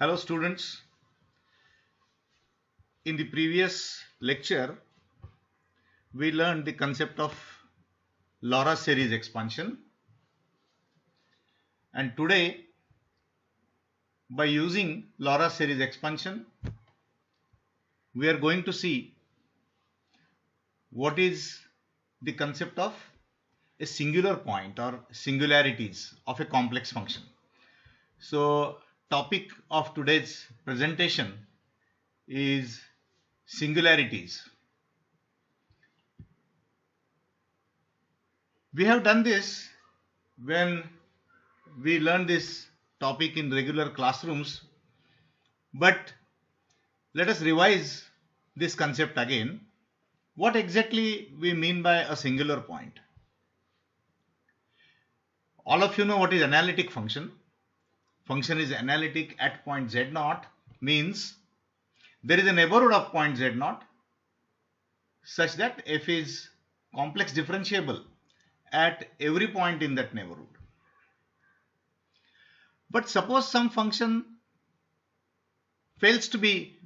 Hello students, in the previous lecture we learned the concept of Laurent series expansion, and today by using Laurent series expansion we are going to see what is the concept of a singular point or singularities of a complex function. So topic of today's presentation is singularities. We have done this when we learn this topic in regular classrooms, but let us revise this concept again. What exactly we mean by a singular point? All of you know what is analytic function. Function is analytic at point z0, means there is a neighborhood of point z0 such that f is complex differentiable at every point in that neighborhood. But suppose some function fails to be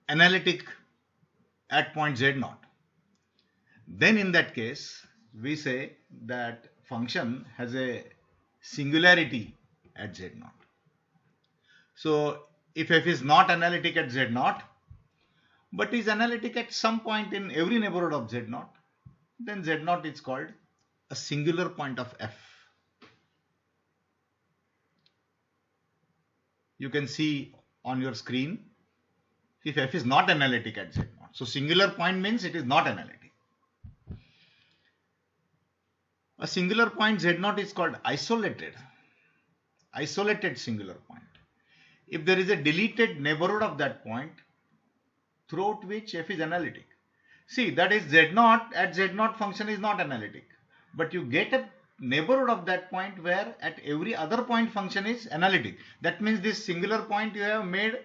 analytic at point z0, then in that case we say that function has a singularity at z0. So if f is not analytic at z0 but is analytic at some point in every neighborhood of z0, then z0 is called a singular point of f. You can see on your screen if f is not analytic at z0. So singular point means it is not analytic. A singular point z0 is called isolated singular point if there is a deleted neighborhood of that point throughout which f is analytic. See, that is z0 at z0 function is not analytic, but you get a neighborhood of that point where at every other point function is analytic. That means this singular point you have made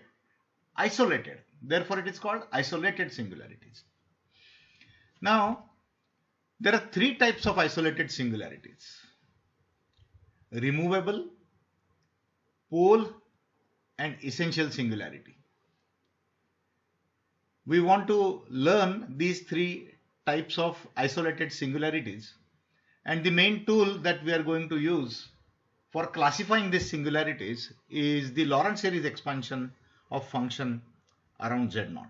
isolated. Therefore, it is called isolated singularities. Now, there are three types of isolated singularities: removable, pole, and essential singularity. We want to learn these three types of isolated singularities, and the main tool that we are going to use for classifying these singularities is the Laurent series expansion of function around z0.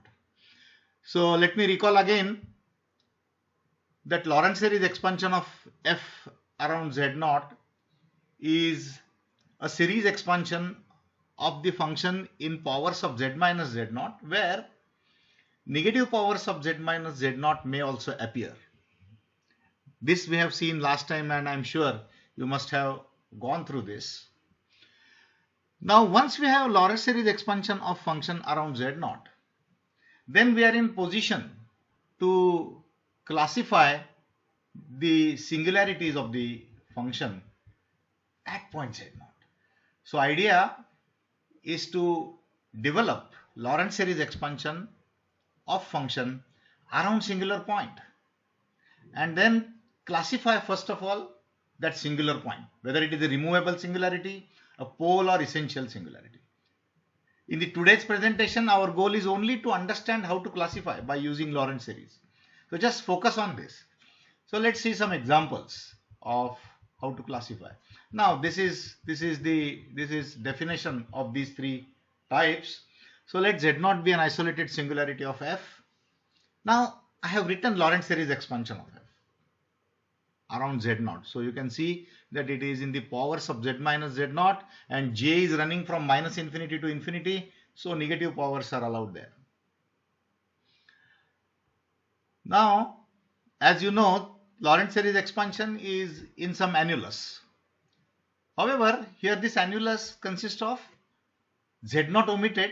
So let me recall again that Laurent series expansion of f around z0 is a series expansion of the function in powers of z minus z0, where negative powers of z minus z0 may also appear. This we have seen last time, and I am sure you must have gone through this. Now once we have Laurent series expansion of function around z0, then we are in position to classify the singularities of the function at point z0. So idea is to develop Laurent series expansion of function around singular point and then classify first of all that singular point, whether it is a removable singularity, a pole, or essential singularity. In the today's presentation, our goal is only to understand how to classify by using Laurent series. So just focus on this. So let's see some examples of how to classify. Now this is definition of these three types. So let z0 be an isolated singularity of f. Now I have written Laurent series expansion of f around z0. So you can see that it is in the powers of z minus z0, and j is running from minus infinity to infinity. So negative powers are allowed there. Now, as you know, Laurent series expansion is in some annulus. However, here this annulus consists of z0 omitted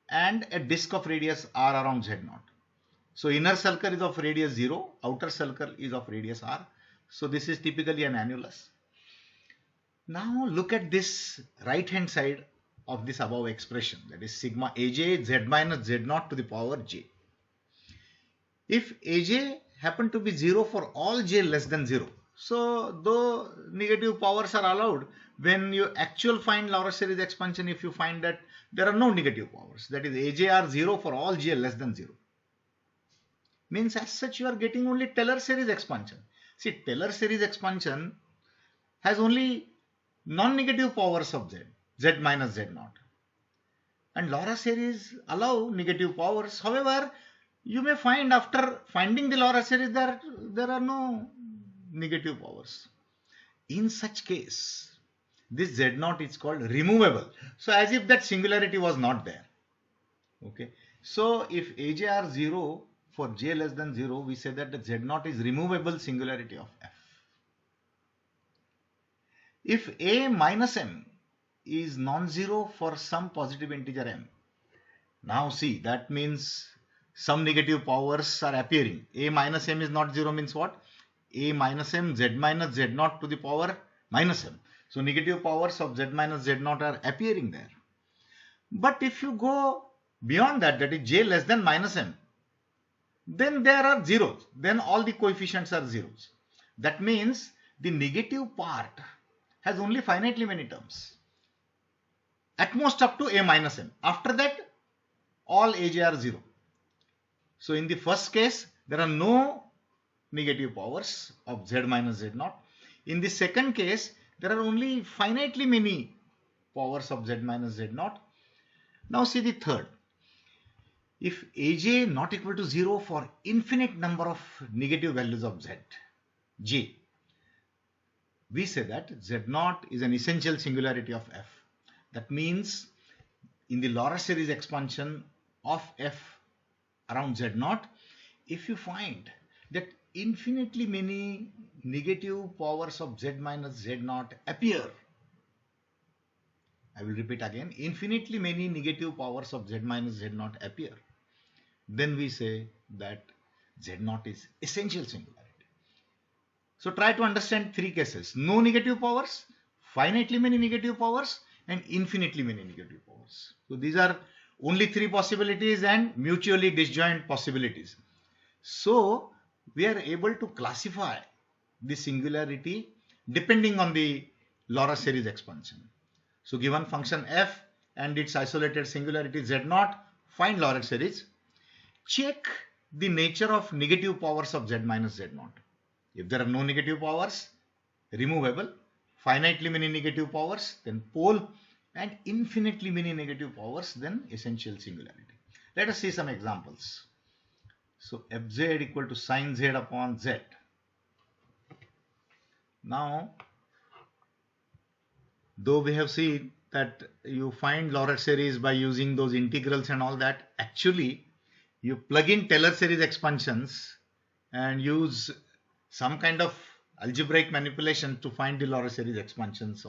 and a disk of radius r around z0. So inner circle is of radius 0, outer circle is of radius r. So this is typically an annulus. Now look at this right hand side of this above expression, that is sigma aj z minus z0 to the power j. If aj happen to be 0 for all j less than 0, so though negative powers are allowed, when you actual find Laurent series expansion, if you find that there are no negative powers. That is, aj are 0 for all j less than 0. Means as such you are getting only Taylor series expansion. See, Taylor series expansion has only non-negative powers of z minus z naught. And Laura series allow negative powers. However, you may find after finding the Laura series there are no negative powers. In such case, this z naught is called removable. So as if that singularity was not there. Okay. So if aj are 0 for j less than 0, we say that the z naught is removable singularity of f. If a minus m is non-zero for some positive integer m, now see, that means some negative powers are appearing. A minus m is not 0 means what? A minus m z minus z naught to the power minus m. So negative powers of z minus z naught are appearing there. But if you go beyond that, that is j less than minus m, then there are zeros. Then all the coefficients are zeros. That means the negative part has only finitely many terms. At most up to a minus m. After that, all aj are 0. So in the first case, there are no negative powers of z minus z naught. In the second case, there are only finitely many powers of z minus z naught. Now see the third. If aj not equal to 0 for infinite number of negative values of z, j, we say that z naught is an essential singularity of f. That means in the Laura series expansion of f around z naught, if you find that infinitely many negative powers of z minus z naught appear, I will repeat again, infinitely many negative powers of z minus z naught appear, then we say that z naught is essential singularity. So try to understand three cases: no negative powers, finitely many negative powers, and infinitely many negative powers. So these are only three possibilities and mutually disjoint possibilities. So we are able to classify the singularity depending on the Laura series expansion. So given function f and its isolated singularity z naught, find Laura series. Check the nature of negative powers of z minus z naught. If there are no negative powers, removable. Finitely many negative powers, then pole, and infinitely many negative powers, then essential singularity. Let us see some examples. So fz equal to sine z upon z. Now, though we have seen that you find Laurent series by using those integrals and all that, actually you plug in Taylor series expansions and use some kind of algebraic manipulation to find the Laurent series expansions.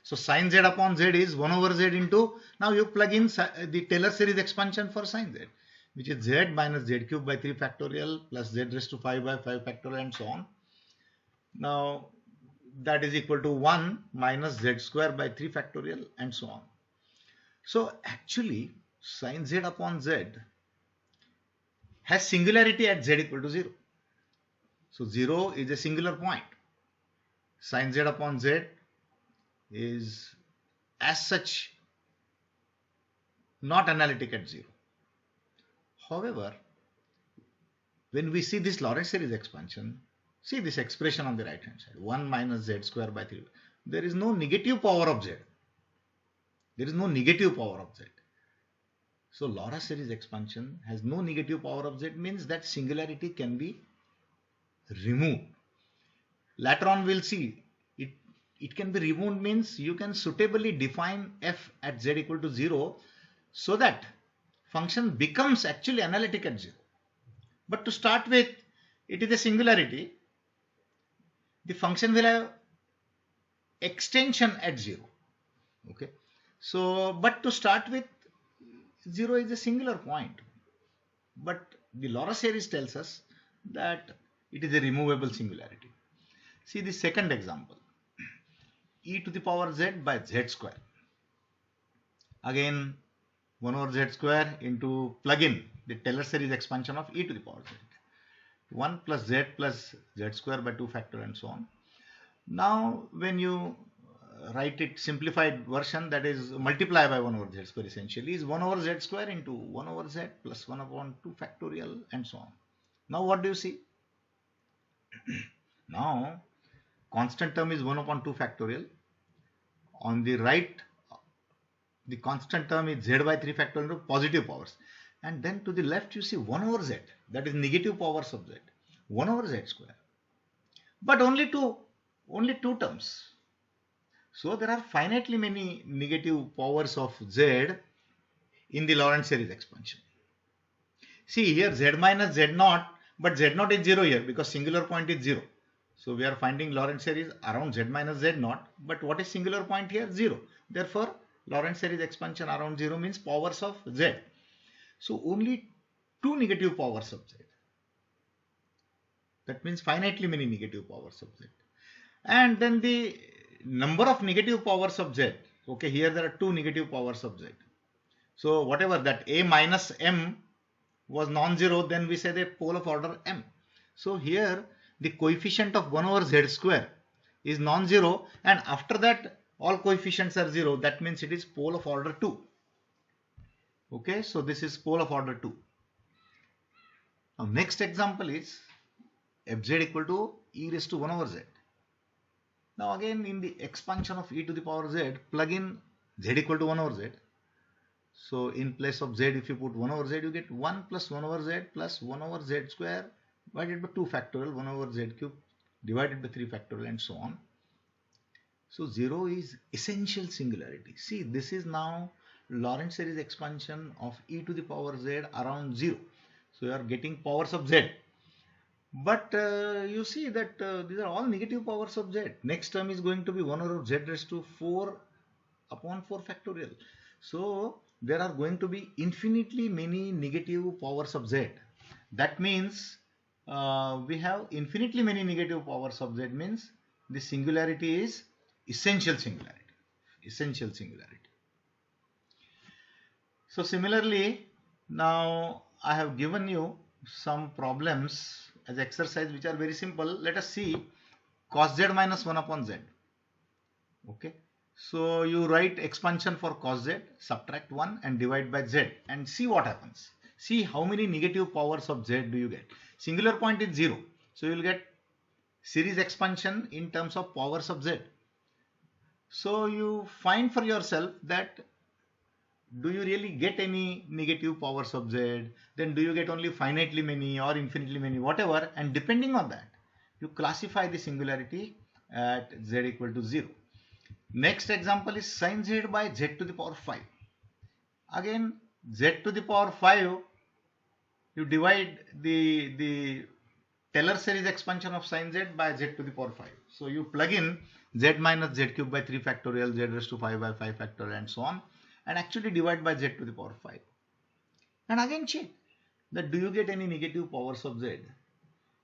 So sine z upon z is 1 over z into, now you plug in the Taylor series expansion for sine z, which is z minus z cube by 3 factorial plus z raised to 5 by 5 factorial and so on. Now that is equal to 1 minus z square by 3 factorial and so on. So actually sine z upon z has singularity at z equal to 0. So 0 is a singular point. Sine z upon z is as such not analytic at 0. However, when we see this Laurent series expansion, see this expression on the right hand side, 1 minus z square by 3. There is no negative power of z. There is no negative power of z. So Laurent series expansion has no negative power of z, means that singularity can be removed. Later on we'll see it can be removed, means you can suitably define f at z equal to 0 so that function becomes actually analytic at 0. But to start with, it is a singularity. The function will have extension at 0. Okay. So, but to start with, 0 is a singular point. But the Laurent series tells us that it is a removable singularity. See the second example. E to the power z by z square. Again 1 over z square into plug in the Taylor series expansion of e to the power z. 1 plus z square by 2 factor and so on. Now when you write it simplified version, that is multiply by 1 over z square essentially, is 1 over z square into 1 over z plus 1 upon 2 factorial and so on. Now what do you see? Now constant term is 1 upon 2 factorial. On the right, the constant term is z by 3 factorial into positive powers. And then to the left you see 1 over z, that is negative powers of z, 1 over z square. But only two terms. So there are finitely many negative powers of z in the Lorentz series expansion. See here z minus z naught, but z naught is 0 here because singular point is 0. So we are finding Lorentz series around z minus z naught, but what is singular point here? 0. Therefore Lorentz series expansion around 0 means powers of z. So only two negative powers of z. That means finitely many negative powers of z. And then the number of negative powers of z. Okay, here there are two negative powers of z. So whatever that a minus m was non-zero, then we say the pole of order m. So here the coefficient of 1 over z square is non-zero, and after that all coefficients are 0. That means it is pole of order 2. Okay, so this is pole of order 2. Now next example is fz equal to e raised to 1 over z. Now again in the expansion of e to the power z, plug in z equal to 1 over z. So in place of z, if you put 1 over z, you get 1 plus 1 over z plus 1 over z square divided by 2 factorial, 1 over z cube divided by 3 factorial and so on. So 0 is essential singularity. See, this is now Lorentz series expansion of e to the power z around 0. So you are getting powers of z. But you see that these are all negative powers of z. Next term is going to be 1 over z raised to 4 upon 4 factorial. So there are going to be infinitely many negative powers of z. That means we have infinitely many negative powers of z, means the singularity is essential singularity. Essential singularity. So similarly, now I have given you some problems as exercise which are very simple. Let us see cos z minus 1 upon z. Okay. So you write expansion for cos z, subtract 1 and divide by z and see what happens. See how many negative powers of z do you get. Singular point is 0. So you will get series expansion in terms of powers of z. So you find for yourself that do you really get any negative powers of z, then do you get only finitely many or infinitely many, whatever, and depending on that you classify the singularity at z equal to 0. Next example is sin z by z to the power 5. Again z to the power 5, you divide the Taylor series expansion of sin z by z to the power 5. So you plug in z minus z cube by 3 factorial, z raised to 5 by 5 factorial and so on, and actually divide by z to the power 5. And again check that do you get any negative powers of z.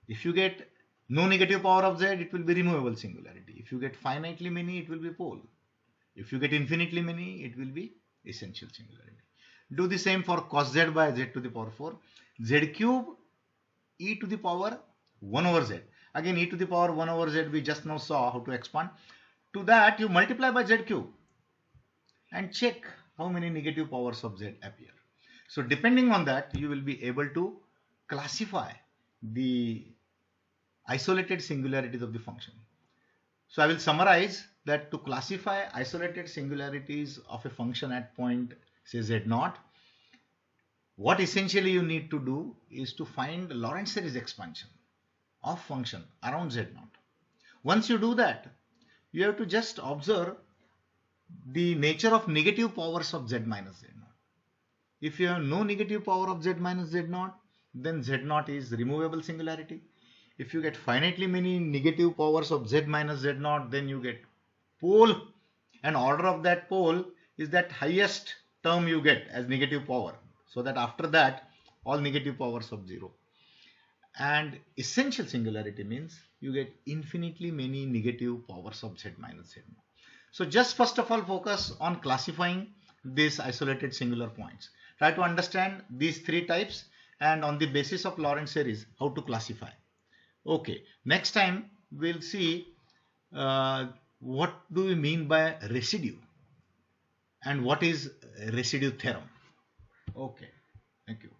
If you get no negative power of z, it will be removable singularity. If you get finitely many, it will be pole. If you get infinitely many, it will be essential singularity. Do the same for cos z by z to the power 4. Z cube e to the power 1 over z. Again e to the power 1 over z, we just now saw how to expand. To that you multiply by z cube and check how many negative powers of z appear. So depending on that, you will be able to classify the isolated singularities of the function. So I will summarize that to classify isolated singularities of a function at point say z0, what essentially you need to do is to find Lorentz series expansion of function around z0. Once you do that, you have to just observe the nature of negative powers of z minus z0. If you have no negative power of z minus z0, then z0 is removable singularity. If you get finitely many negative powers of z minus z0, then you get pole, and order of that pole is that highest term you get as negative power, so that after that all negative powers of 0. And essential singularity means you get infinitely many negative powers of z minus z0. So just first of all focus on classifying these isolated singular points. Try to understand these three types, and on the basis of Lorentz series how to classify. Okay, next time we'll see what do we mean by residue and what is residue theorem. Okay, thank you.